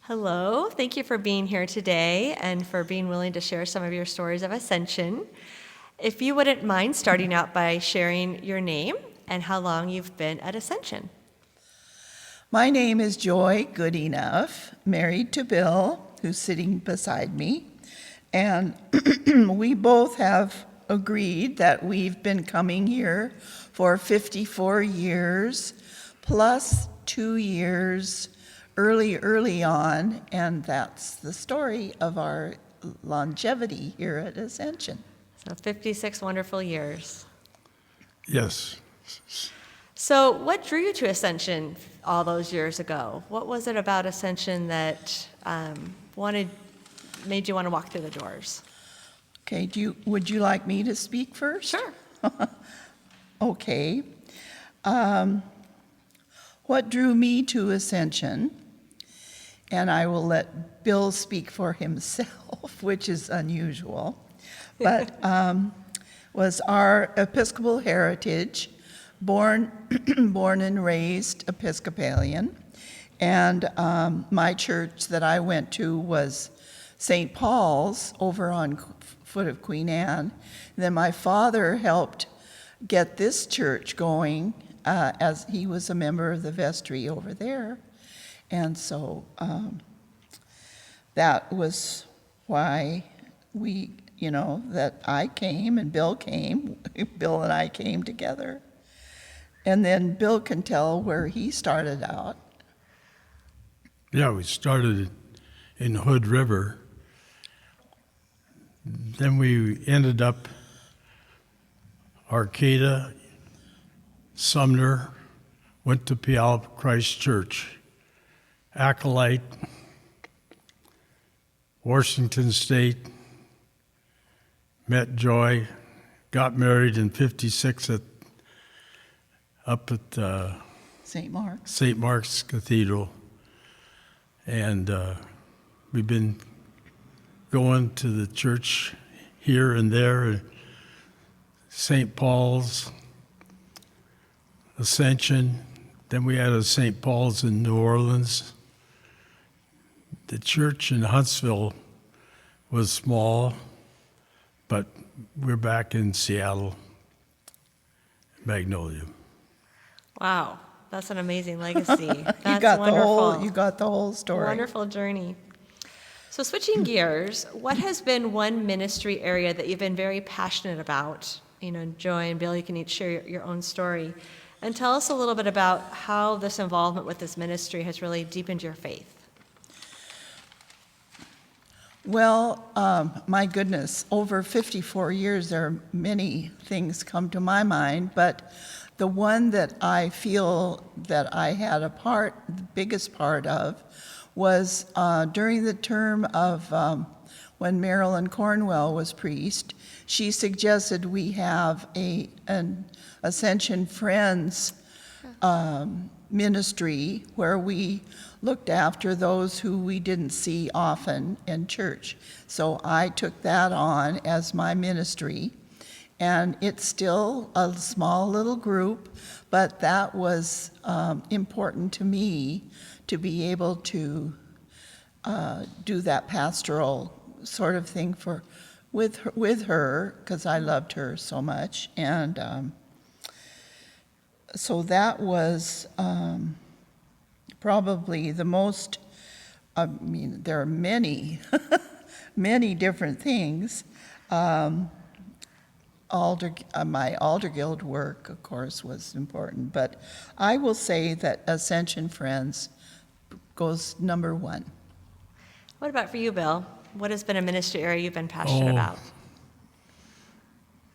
Hello, thank you for being here today and for being willing to share some of your stories of ascension. If you wouldn't mind starting out by sharing your name and how long you've been at Ascension. My name is Joy Goodenough, married to Bill, who's sitting beside me. And we both have agreed that we've been coming here for 54 years, plus 2 years early on, and that's the story of our longevity here at Ascension. So 56 wonderful years. Yes. So what drew you to Ascension all those years ago? What was it about Ascension that made you want to walk through the doors? Okay, would you like me to speak first? Sure. Okay. What drew me to Ascension, and I will let Bill speak for himself, which is unusual, but was our Episcopal heritage, born and raised Episcopalian, and my church that I went to was St. Paul's over on foot of Queen Anne. Then my father helped get this church going as he was a member of the vestry over there. And so that was why that I came and Bill came. Bill and I came together. And then Bill can tell where he started out. Yeah, we started in Hood River. Then we ended up Arcata, Sumner, went to Puyallup Christ Church, Acolyte, Washington State, met Joy, got married in '56 up at St. Mark's. St. Mark's Cathedral, and we've been going to the church here and there, St. Paul's, Ascension. Then we had a St. Paul's in New Orleans. The church in Huntsville was small, but we're back in Seattle, Magnolia. Wow, that's an amazing legacy. That's You got wonderful. you got the whole story. Wonderful journey. So switching gears, what has been one ministry area that you've been very passionate about? Joy and Bill, you can each share your own story. And tell us a little bit about how this involvement with this ministry has really deepened your faith. Well, my goodness, over 54 years, there are many things come to my mind, but the one that I feel that I had the biggest part of, was during the term of when Marilyn Cornwell was priest. She suggested we have an Ascension Friends ministry where we looked after those who we didn't see often in church. So I took that on as my ministry, and it's still a small little group, but that was important to me to be able to do that pastoral sort of thing with her, because I loved her so much. And so that was probably the most, there are many, many different things. My Alder Guild work, of course, was important, but I will say that Ascension Friends goes number one. What about for you, Bill? What has been a ministry area you've been passionate about?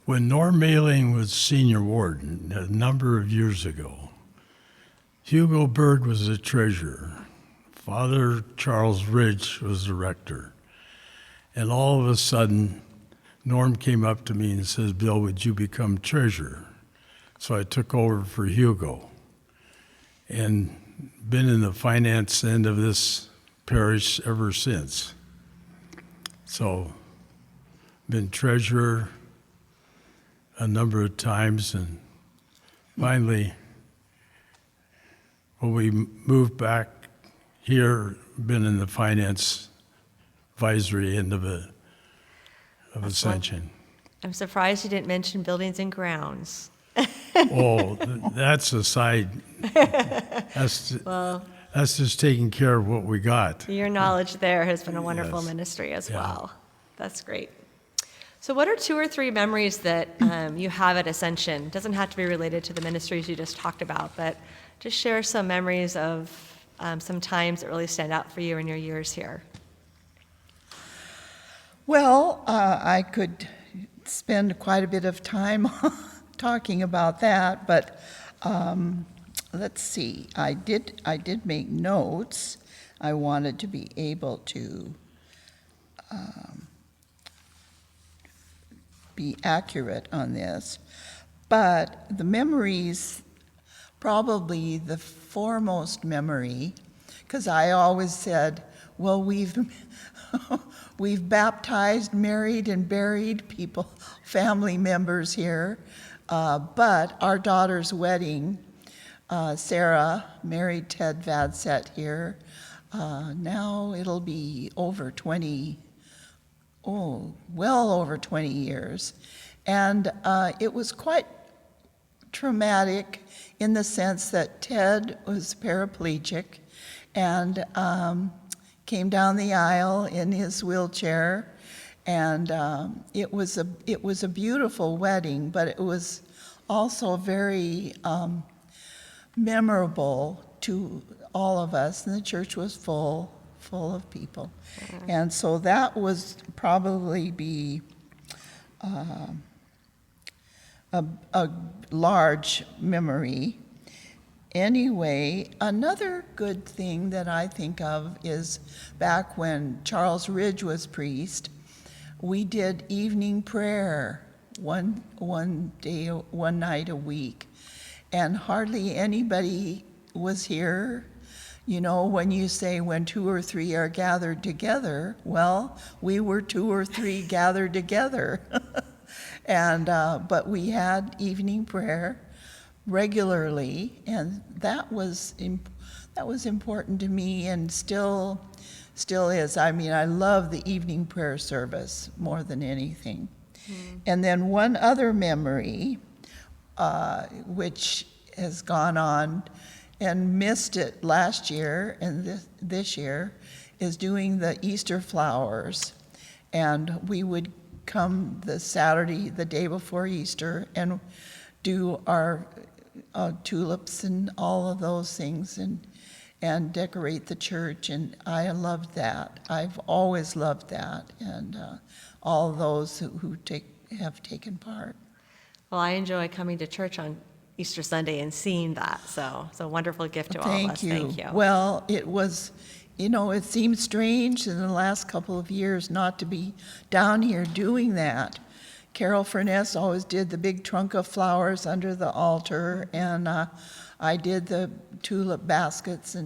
When Norm Mailing was senior warden a number of years ago, Hugo Berg was the treasurer. Father Charles Ridge was the rector. And all of a sudden, Norm came up to me and says, "Bill, would you become treasurer?" So I took over for Hugo and been in the finance end of this parish ever since. So, been treasurer a number of times, and finally, when we moved back here been in the finance advisory end of Ascension. I'm surprised you didn't mention buildings and grounds. Oh, that's a side. That's just taking care of what we got. Your knowledge there has been a wonderful Yes. ministry as Yeah. well. That's great. So what are 2 or 3 memories that you have at Ascension? Doesn't have to be related to the ministries you just talked about, but just share some memories of some times that really stand out for you in your years here. Well, I could spend quite a bit of time talking about that, but let's see. I did make notes. I wanted to be able to be accurate on this, but the memories, probably the foremost memory, because I always said, well, we've baptized, married, and buried people, family members here, but our daughter's wedding, Sarah married Ted Vadset here. Now it'll be well over 20 years. And it was quite traumatic in the sense that Ted was paraplegic and came down the aisle in his wheelchair. And it was a beautiful wedding, but it was also very memorable to all of us, and the church was full of people. And so that was probably be a large memory. Anyway, another good thing that I think of is back when Charles Ridge was priest, we did evening prayer one night a week, and hardly anybody was here. You know, when you say when 2 or 3 are gathered together, well, we were 2 or 3 gathered together. And but we had evening prayer regularly, and that was important to me, and still is. I mean, I love the evening prayer service more than anything. And then one other memory, which has gone on and missed it last year and this year, is doing the Easter flowers. And we would come the Saturday, the day before Easter, and do our tulips and all of those things, and decorate the church. And I loved that. I've always loved that, and all those who have taken part. Well, I enjoy coming to church on Easter Sunday and seeing that, so it's a wonderful gift to all of us. Thank you. Well, it was, it seemed strange in the last couple of years not to be down here doing that. Carol Furness always did the big trunk of flowers under the altar, and I did the tulip baskets,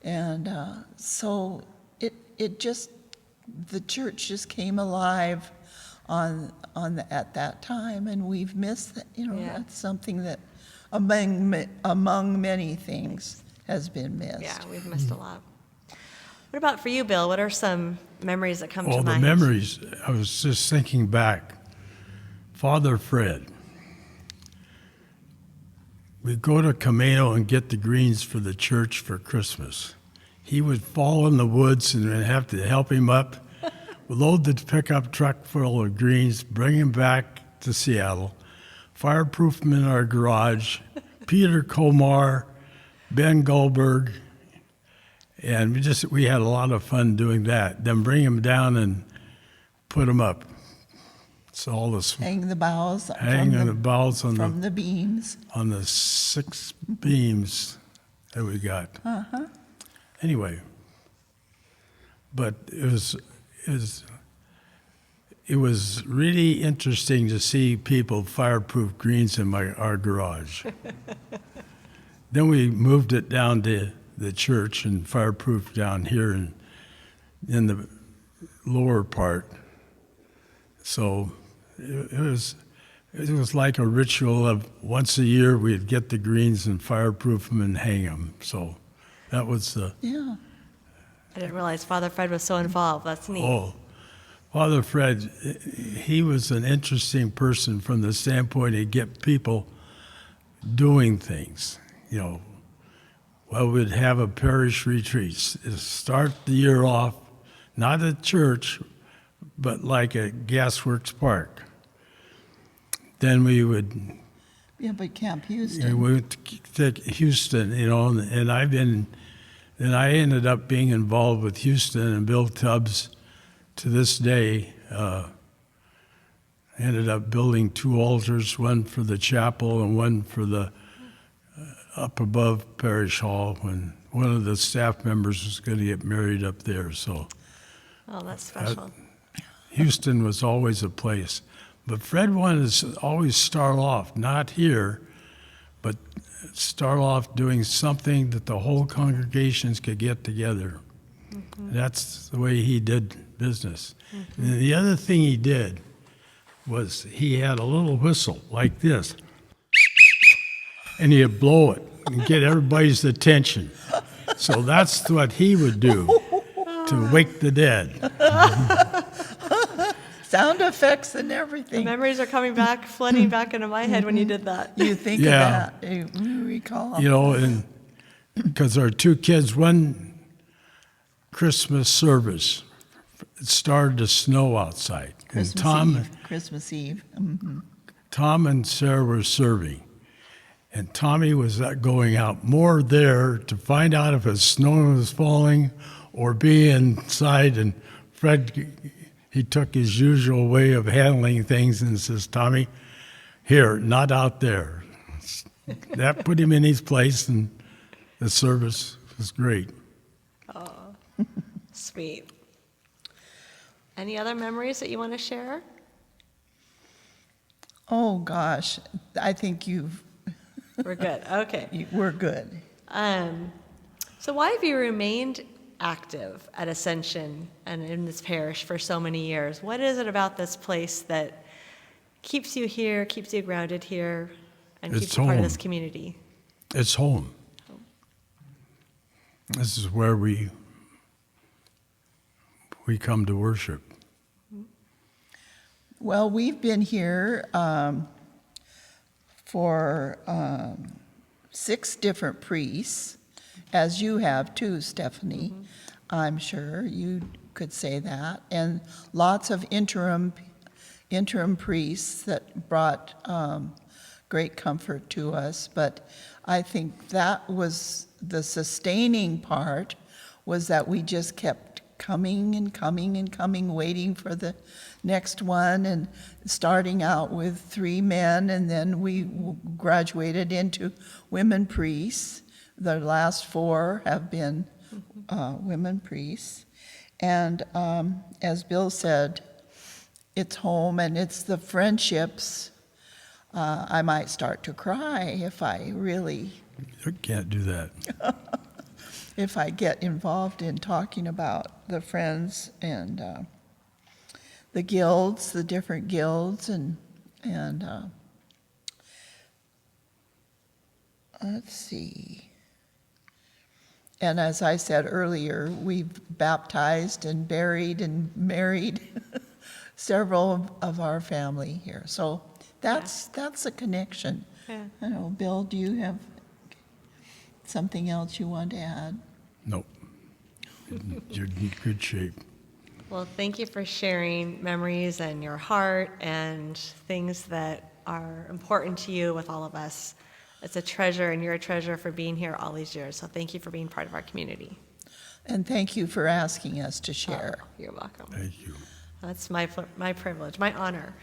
and so it just, the church just came alive at that time, and we've missed that. Yeah. That's something that among many things has been missed. Yeah, we've missed a lot. What about for you, Bill? What are some memories that come to Well, mind? the memories, I was just thinking back. Father Fred, we'd go to Camino and get the greens for the church for Christmas. He would fall in the woods and we'd have to help him up, load the pickup truck full of greens, bring him back to Seattle, fireproof them in our garage. Peter Komar, Ben Goldberg, and we had a lot of fun doing that. Then bring them down and put them up. So all this Hang the boughs from the beams. On the 6 beams that we got. Anyway, but it was really interesting to see people fireproof greens in our garage. Then we moved it down to the church and fireproof down here in the lower part. So it was like a ritual of once a year we'd get the greens and fireproof them and hang them. So that was Yeah. I didn't realize Father Fred was so involved. That's neat. Oh, Father Fred, he was an interesting person from the standpoint he'd get people doing things. You know, well, we'd have a parish retreat. Start the year off, not at church, but like at Gasworks Park. Then we would Yeah, but Camp and Houston. we went to Houston, you know, and I ended up being involved with Houston and Bill Tubbs to this day. Ended up building 2 altars, one for the chapel and one for the up above Parish Hall when one of the staff members was going to get married up there. So Oh, that's special. Houston was always a place. But Fred wanted to always start off, not here, but start off doing something that the whole congregations could get together. That's the way he did business. And the other thing he did was he had a little whistle like this, and he'd blow it and get everybody's attention. So that's what he would do to wake the dead. Sound effects and The everything. memories are coming back, flooding back into my head when you did that. You think Yeah. of that, you recall. You know, and because our 2 kids, one Christmas service, it started to snow outside. And Christmas Eve. Tom and Sarah were serving. And Tommy was going out more there to find out if snow was falling or be inside. And Fred, he took his usual way of handling things and says, Tommy, here, not out there. That put him in his place, and the service was great. Sweet. Any other memories that you want to share? Oh, gosh, I think We're good. Okay. we're good. So why have you remained active at Ascension and in this parish for so many years? What is it about this place that keeps you here, keeps you grounded here, and It's keeps you part of home. this community? It's home. This is where we come to worship. Well, we've been here for 6 different priests, as you have too, Stephanie. I'm sure you could say that, and lots of interim priests that brought great comfort to us. But I think that was the sustaining part, was that we just kept coming and coming and coming, waiting for the next one, and starting out with 3 men, and then we graduated into women priests. The last 4 have been women priests. And as Bill said, it's home, and it's the friendships. I might start to cry if I really, You can't do that. if I get involved in talking about the friends and the guilds, the different guilds, and let's see. And as I said earlier, we've baptized and buried and married several of our family here. So that's a connection. Yeah. I don't know, Bill, do you have something else you want to add? Nope. You're in good shape. Well, thank you for sharing memories and your heart and things that are important to you with all of us. It's a treasure, and you're a treasure for being here all these years. So thank you for being part of our community. And thank you for asking us to share. Oh, you're welcome. Thank you. That's my privilege, my honor.